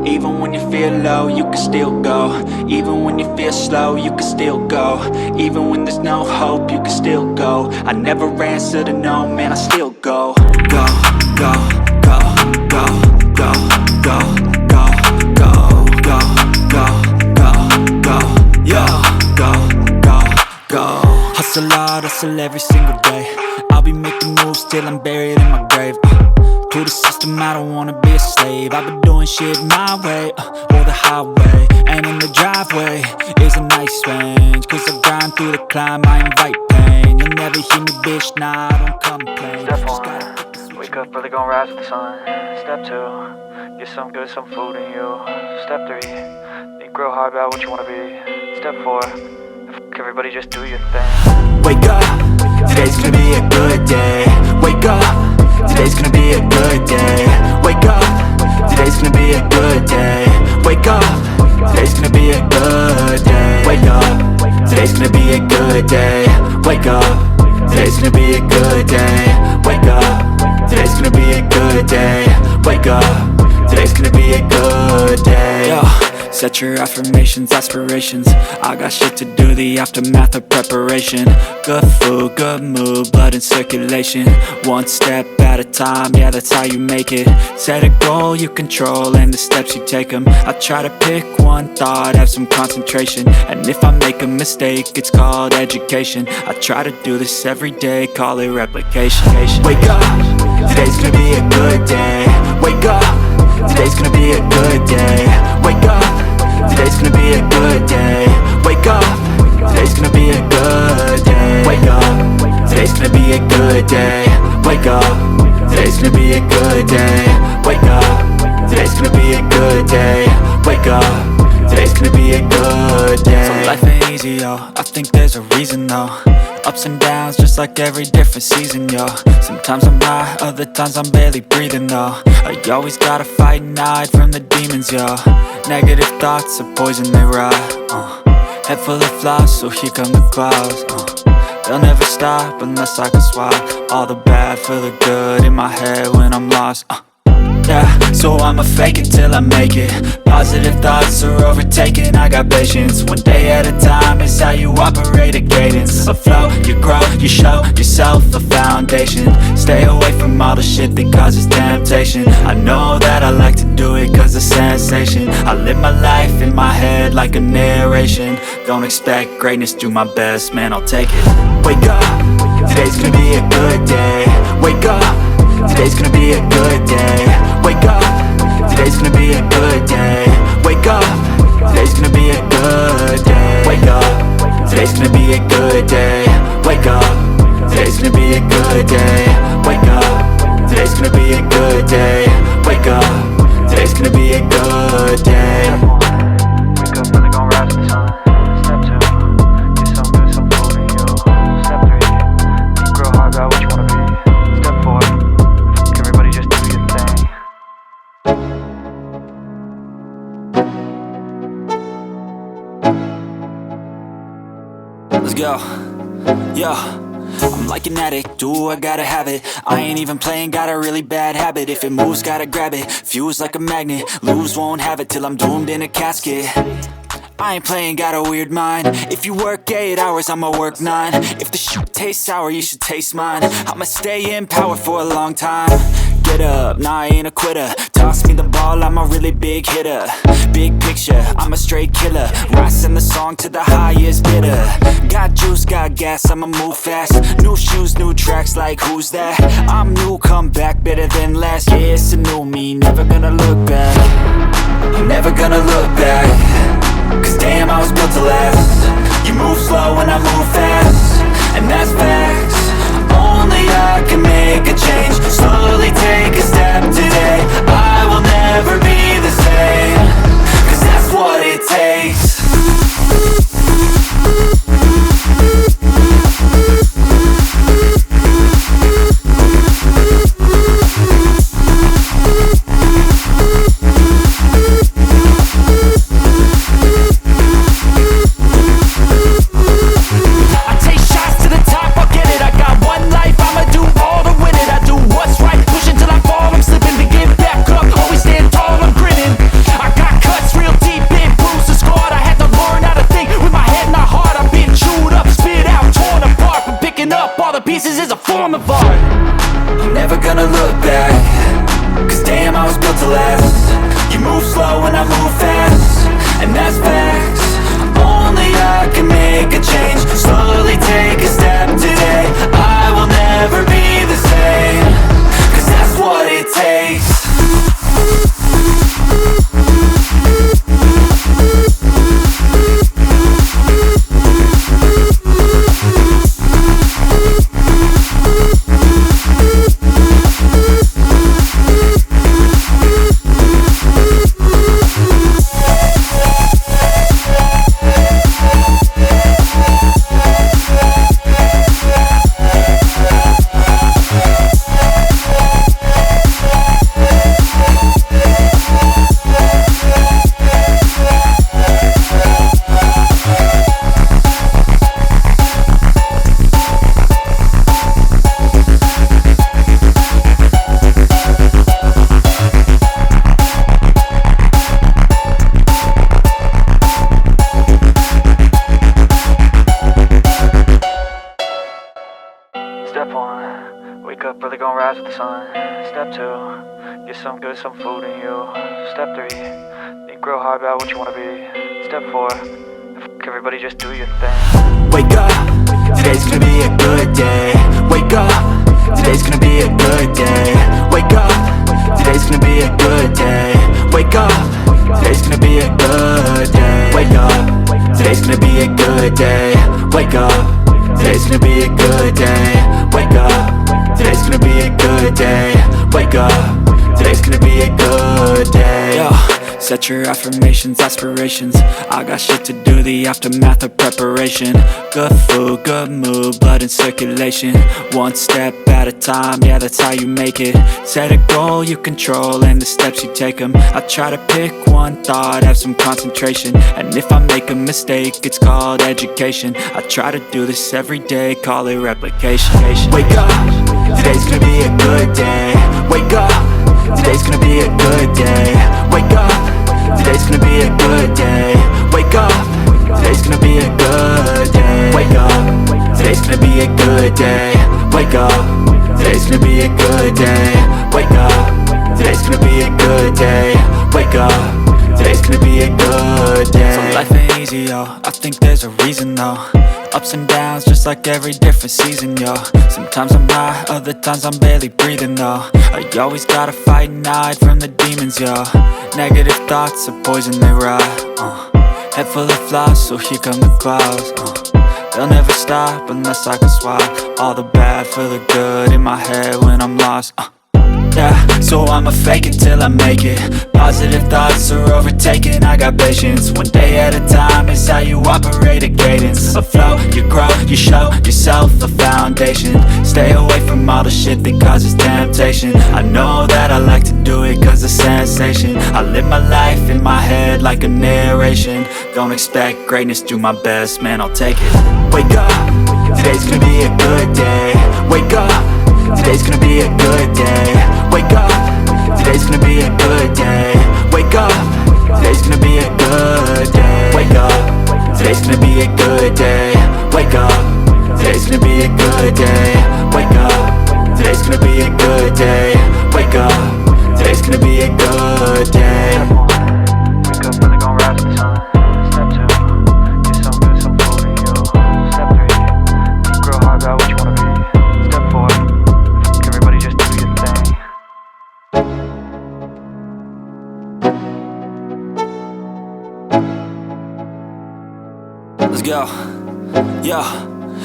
Even when you feel low, you can still go. Even when you feel slow, you can still go. Even when there's no hope, you can still go. I never answer to no, man, I still go. Go, go, go, go, go, go, go, go, go, go, go, go, yo, go, go, go. Hustle hard, hustle every single day. I'll be making moves till I'm buried in my grave. To the system, I don't wanna be a slave. I've been doing shit my way, or the highway. And in the driveway is a nice range. Cause I grind through the climb, I invite pain. You'll never hear me, bitch, nah, I don't complain. Step 1, wake up early, gon' rise with the sun. Step 2, get some good, some food in you. Step 3, think real hard about what you wanna be. Step 4, fuck everybody, just do your thing. Wake up, today's gonna be a good day. Wake up, today's gonna be a good day. Wake up, today's gonna be a good day. Wake up, today's gonna be a good day. Wake up, today's gonna be a good day. Wake up, today's gonna be a good day. Wake up, today's gonna be a good day. Wake up, today's gonna be a good day. Yo. Set your affirmations, aspirations. I got shit to do, the aftermath of preparation. Good food, good mood, blood in circulation. One step at a time, yeah, that's how you make it. Set a goal you control and the steps you take them. I try to pick one thought, have some concentration. And if I make a mistake, it's called education. I try to do this every day, call it replication. Wake up, today's gonna be a good day. Wake up, today's gonna be a good day. Wake up, today's gonna be a good day. Wake up, today's gonna be a good day. Wake up, today's gonna be a good day. Wake up, today's gonna be a good day. Wake up, today's gonna be a good day. Wake up, today's gonna be a good day. So life ain't easy, yo, I think there's a reason though. Ups and downs, just like every different season, yo. Sometimes I'm high, other times I'm barely breathing, though. I always gotta fight and hide from the demons, yo. Negative thoughts are poison, they rot, Head full of flies, so here come the clouds, They'll never stop unless I can swap all the bad for the good in my head when I'm lost, Yeah, so I'ma fake it till I make it. Positive thoughts are overtaken, I got patience. One day at a time is how you operate a cadence. A flow, you grow, you show yourself a foundation. Stay away from all the shit that causes temptation. I know that I like to do it cause it's sensation. I live my life in my head like a narration. Don't expect greatness, do my best, man, I'll take it. Wake up, today's gonna be a good day. Wake up, today's gonna be a good day. Wake up, today's gonna be a good day. Wake up, today's gonna be a good day. Wake up, today's gonna be a good day. Wake up, today's gonna be a good day. Wake up, today's gonna be a good day. Wake up, today's gonna be a good day. Wake up early, gon' rise with the sun. Step 2, get some good, some food in you. Step 3, think real hard about what you wanna be. Step 4, fuck everybody, just do your thing. Let's go, yo. I'm like an addict, do I gotta have it. I ain't even playing, got a really bad habit. If it moves, gotta grab it, fuse like a magnet. Lose, won't have it till I'm doomed in a casket. I ain't playing, got a weird mind. If you work 8 hours, I'ma work 9. If the shit tastes sour, you should taste mine. I'ma stay in power for a long time. Get up, nah, I ain't a quitter. Toss me the ball, I'm a really big hitter. Big picture, I'm a straight killer. Rising the song to the highest bidder. Got juice, got gas, I'ma move fast. New shoes, new tracks, like who's that? I'm new, come back, better than last. Yeah, it's a new me, never gonna look back. I'm never gonna look back. Cause damn, I was built to last. You move slow and I move fast, and that's facts. Only I can make a change. Slowly take a step today. I will never be the same. Cause that's what it takes. I'ma do all to win it. I do what's right, pushing till I fall. I'm slipping to get back up. was built to last. You move slow and I move fast, and that's facts. Only I can make a change. Slowly take a step today. I will never be the same, 'cause that's what it takes. Step 1, wake up early, gonna rise with the sun. Step 2, get some good, some food in you. Step 3, think real hard about what you wanna be. Step 4, everybody just do your thing. Wake up, today's gonna be a good day. Wake up, today's gonna be a good day. Wake up, today's gonna be a good day. Wake up, today's gonna be a good day. Wake up, today's gonna be a good day. Wake up, today's gonna be a good day. Wake up, today's gonna be a good day. Wake up, today's gonna be a good day. Yo, set your affirmations, aspirations. I got shit to do, the aftermath of preparation. Good food, good mood, blood in circulation. One step at a time, yeah, that's how you make it. Set a goal you control and the steps you take them. I try to pick one thought, have some concentration. And if I make a mistake, it's called education. I try to do this every day, call it replication. Wake up, today's gonna be a good day. Wake up, today's gonna be a good day. Wake up, today's gonna be a good day. Wake up, today's gonna be a good day. Wake up, today's gonna be a good day. Wake up, today's gonna be a good day. Wake up, today's gonna be a good day. Wake up, today's gonna be a good day. So life ain't easy, yo, I think there's a reason though. Ups and downs, just like every different season, yo. Sometimes I'm high, other times I'm barely breathing, though. I always gotta fight and hide from the demons, yo. Negative thoughts are poison, they rot. Head full of flies, so here come the clouds. They'll never stop unless I can swap all the bad for the good in my head when I'm lost. Yeah, so I'ma fake it till I make it. Positive thoughts are overtaken, I got patience. One day at a time is how you operate a cadence. A flow, you grow, you show yourself a foundation. Stay away from all the shit that causes temptation. I know that I like to do it cause it's sensation. I live my life in my head like a narration. Don't expect greatness, do my best, man, I'll take it. Wake up, today's gonna be a good day. Wake up, today's gonna be a good day. Wake up, today's gonna be a good day. Wake up, today's gonna be a good day. Wake up, today's gonna be a good day. Wake up, today's gonna be a good day. Wake up, today's gonna be a good day. Wake up, today's gonna be a good day. Wake up early, gonna rise with the sun. Step 2, get some good, some food in you. Step 3, think real hard about what you wanna be. Step 4, everybody just do your thing. Let's go. Yo,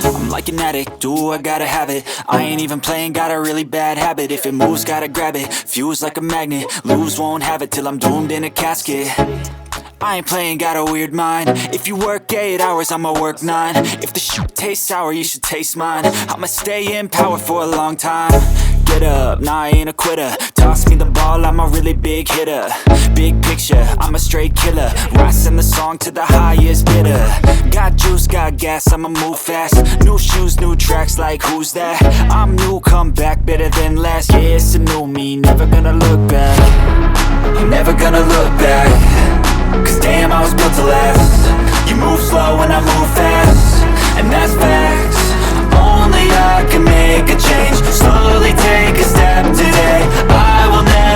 I'm like an addict, do I gotta have it. I ain't even playing, got a really bad habit. If it moves, gotta grab it, fuse like a magnet. Lose, won't have it till I'm doomed in a casket. I ain't playing, got a weird mind. If you work 8 hours, I'ma work 9. If the shoot tastes sour, you should taste mine. I'ma stay in power for a long time. Get up, nah, I ain't a quitter. Toss me the ball, I'm a really big hitter. Big picture, I'm a straight killer. Rising the song to the highest bidder. Got juice, got gas, I'ma move fast. New shoes, new tracks, like who's that? I'm new, come back, better than last. Yeah, it's a new me, never gonna look back. I'm never gonna look back. Cause damn, I was built to last. You move slow and I move fast, and that's facts. Only I can make a change. Slowly take a step today. I will never